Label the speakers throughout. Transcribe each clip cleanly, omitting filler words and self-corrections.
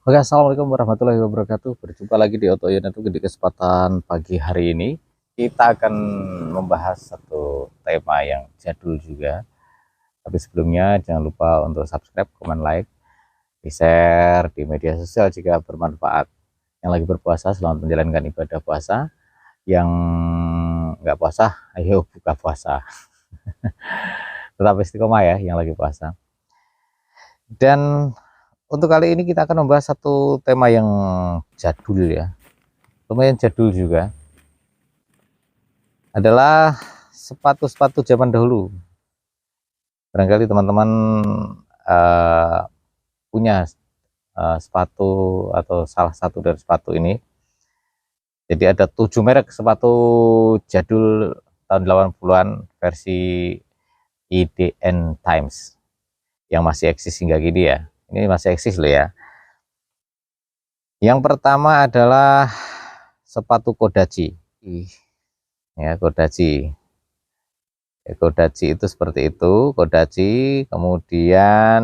Speaker 1: Oke, assalamualaikum warahmatullahi wabarakatuh. Berjumpa lagi di Oto Network di kesempatan pagi hari ini. Kita akan membahas satu tema yang jadul juga. Tapi sebelumnya jangan lupa untuk subscribe, komen, like, di share di media sosial jika bermanfaat. Yang lagi berpuasa selamat menjalankan ibadah puasa. Yang nggak puasa, ayo buka puasa. Tetap istiqomah ya yang lagi puasa. Dan untuk kali ini kita akan membahas satu tema yang jadul ya, lumayan jadul juga, adalah sepatu-sepatu zaman dahulu. Barangkali teman-teman uh, punya sepatu atau salah satu dari sepatu ini. Jadi ada 7 merek sepatu jadul tahun 80-an versi IDN Times yang masih eksis hingga kini ya. Ini masih eksis loh ya. Yang pertama adalah sepatu Kodachi. Ya, Kodachi. Kodachi itu seperti itu, Kodachi. Kemudian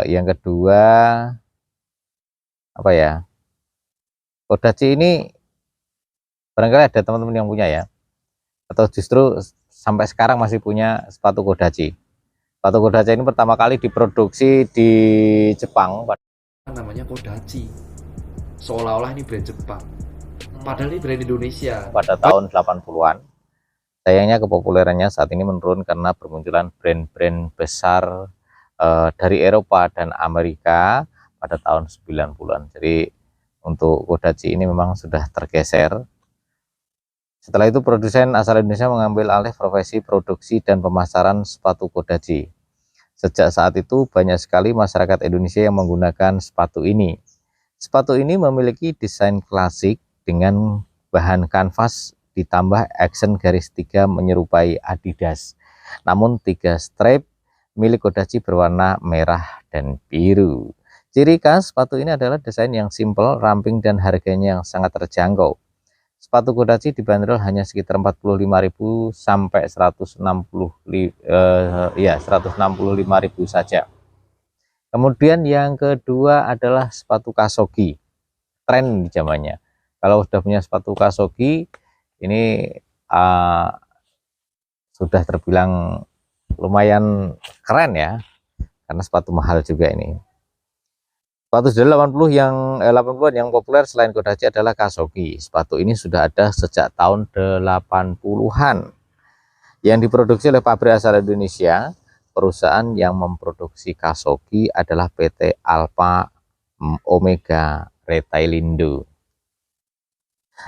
Speaker 1: yang kedua apa ya? Kodachi ini barangkali ada teman-teman yang punya ya, atau justru sampai sekarang masih punya sepatu Kodachi. Sepatu Kodachi ini pertama kali diproduksi di Jepang.
Speaker 2: Namanya Kodachi, seolah-olah ini brand Jepang padahal ini brand Indonesia.
Speaker 1: Pada tahun 80-an. Sayangnya kepopulerannya saat ini menurun karena bermunculan brand-brand besar dari Eropa dan Amerika pada tahun 90-an. Jadi untuk Kodachi ini memang sudah tergeser. Setelah itu produsen asal Indonesia mengambil alih profesi produksi dan pemasaran sepatu Kodachi. Sejak saat itu banyak sekali masyarakat Indonesia yang menggunakan sepatu ini. Sepatu ini memiliki desain klasik dengan bahan kanvas ditambah aksen garis 3 menyerupai Adidas. Namun 3 stripe milik Kodachi berwarna merah dan biru. Ciri khas sepatu ini adalah desain yang simple, ramping, dan harganya yang sangat terjangkau. Sepatu Kodachi dibanderol hanya sekitar 45.000 sampai 165.000 saja. Kemudian yang kedua adalah sepatu Kasogi. Tren di zamannya. Kalau sudah punya sepatu Kasogi, ini sudah terbilang lumayan keren ya, karena sepatu mahal juga ini. Sepatu sendal 80-an yang populer selain Kodachi adalah Kasogi. Sepatu ini sudah ada sejak tahun 80-an. Yang diproduksi oleh pabrik asal Indonesia. Perusahaan yang memproduksi Kasogi adalah PT Alfa Omega Retailindo.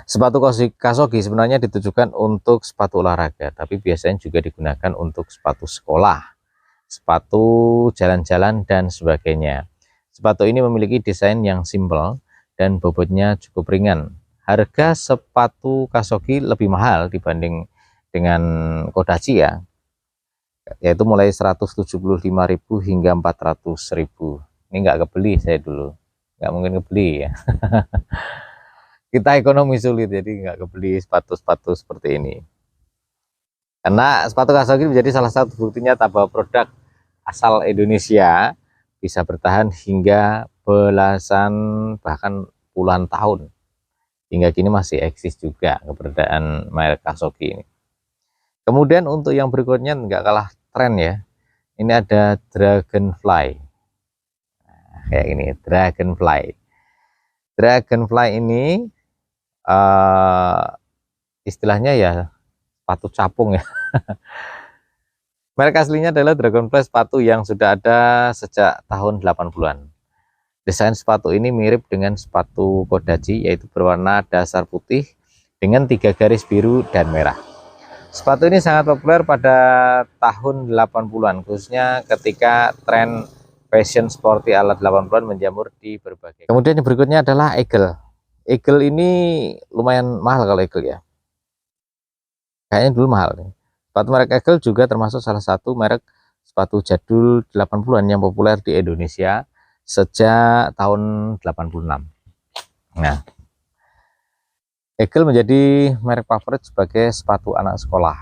Speaker 1: Sepatu Kasogi sebenarnya ditujukan untuk sepatu olahraga, tapi biasanya juga digunakan untuk sepatu sekolah, sepatu jalan-jalan, dan sebagainya. Sepatu ini memiliki desain yang simpel dan bobotnya cukup ringan. Harga sepatu Kasogi lebih mahal dibanding dengan Kodachi ya, yaitu mulai 175.000 hingga 400.000. Ini nggak kebeli saya dulu, nggak mungkin kebeli ya. Kita ekonomi sulit, jadi nggak kebeli sepatu-sepatu seperti ini. Karena sepatu Kasogi menjadi salah satu buktinya bahwa produk asal Indonesia bisa bertahan hingga belasan bahkan puluhan tahun. Hingga kini masih eksis juga keberadaan merek Kasogi ini. Kemudian untuk yang berikutnya nggak kalah tren ya. Ini ada Dragonfly. Nah, kayak ini, Dragonfly. Dragonfly ini istilahnya ya sepatu capung ya. Merek aslinya adalah Dragonfly, sepatu yang sudah ada sejak tahun 80-an. Desain sepatu ini mirip dengan sepatu Kodachi, yaitu berwarna dasar putih dengan 3 garis biru dan merah. Sepatu ini sangat populer pada tahun 80-an, khususnya ketika tren fashion sporty ala 80-an menjamur di berbagai. Kemudian yang berikutnya adalah Eagle. Eagle ini lumayan mahal kalau Eagle ya. Kayaknya dulu mahal nih. Sepatu merek Eagle juga termasuk salah satu merek sepatu jadul 80-an yang populer di Indonesia sejak tahun 86. Nah, Eagle menjadi merek favorit sebagai sepatu anak sekolah,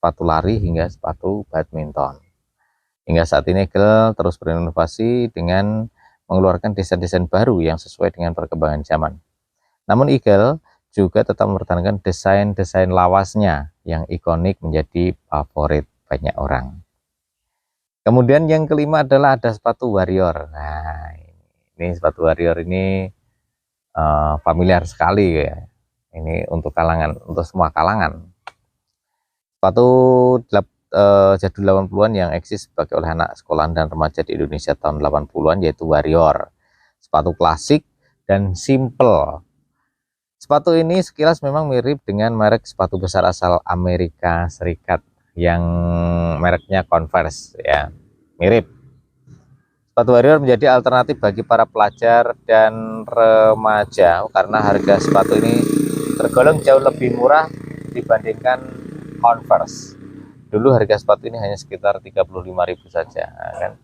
Speaker 1: sepatu lari hingga sepatu badminton. Hingga saat ini Eagle terus berinovasi dengan mengeluarkan desain-desain baru yang sesuai dengan perkembangan zaman. Namun Eagle juga tetap mempertahankan desain-desain lawasnya yang ikonik menjadi favorit banyak orang. Kemudian yang kelima adalah ada sepatu Warrior. Nah, ini sepatu Warrior ini familiar sekali ya. Ini untuk semua kalangan. Sepatu jadul 80-an yang eksis sebagai oleh anak sekolahan dan remaja di Indonesia tahun 80-an, yaitu Warrior. Sepatu klasik dan simple. Sepatu ini sekilas memang mirip dengan merek sepatu besar asal Amerika Serikat yang mereknya Converse ya. Mirip. Sepatu Warrior menjadi alternatif bagi para pelajar dan remaja karena harga sepatu ini tergolong jauh lebih murah dibandingkan Converse. Dulu harga sepatu ini hanya sekitar 35.000 saja, kan?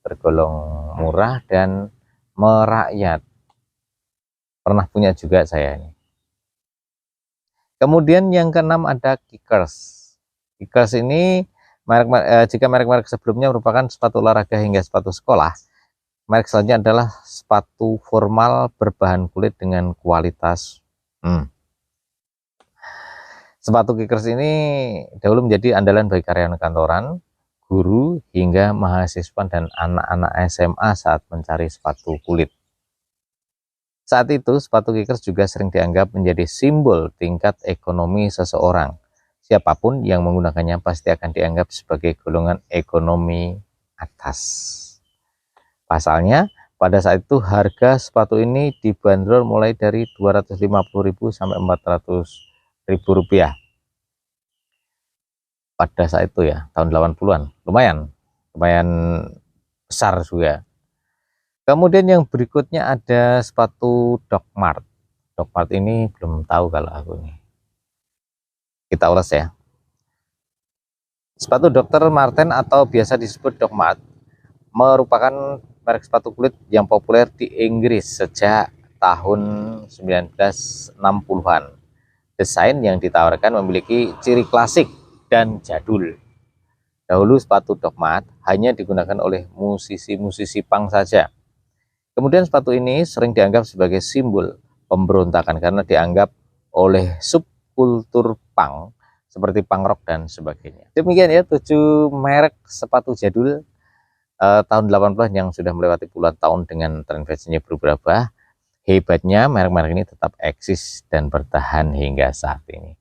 Speaker 1: Tergolong murah dan merakyat. Pernah punya juga saya ini. Kemudian yang keenam ada Kickers. Kickers ini jika merek-merek sebelumnya merupakan sepatu olahraga hingga sepatu sekolah, merek selanjutnya adalah sepatu formal berbahan kulit dengan kualitas. Sepatu Kickers ini dahulu menjadi andalan bagi karyawan kantoran, guru, hingga mahasiswa dan anak-anak SMA saat mencari sepatu kulit. Saat itu, sepatu Kickers juga sering dianggap menjadi simbol tingkat ekonomi seseorang. Siapapun yang menggunakannya pasti akan dianggap sebagai golongan ekonomi atas. Pasalnya, pada saat itu harga sepatu ini dibanderol mulai dari 250.000 sampai 400.000 rupiah. Pada saat itu ya, tahun 80-an. Lumayan besar juga. Kemudian yang berikutnya ada sepatu Doc Mart. Doc Mart ini belum tahu kalau aku nih. Kita ulas ya. Sepatu Dr. Martens atau biasa disebut Doc Mart merupakan merek sepatu kulit yang populer di Inggris sejak tahun 1960-an. Desain yang ditawarkan memiliki ciri klasik dan jadul. Dahulu sepatu Doc Mart hanya digunakan oleh musisi-musisi punk saja. Kemudian sepatu ini sering dianggap sebagai simbol pemberontakan karena dianggap oleh subkultur punk seperti punk rock dan sebagainya. Demikian ya 7 merek sepatu jadul tahun 80-an yang sudah melewati puluhan tahun dengan tren fashionnya berubah-ubah. Hebatnya merek-merek ini tetap eksis dan bertahan hingga saat ini.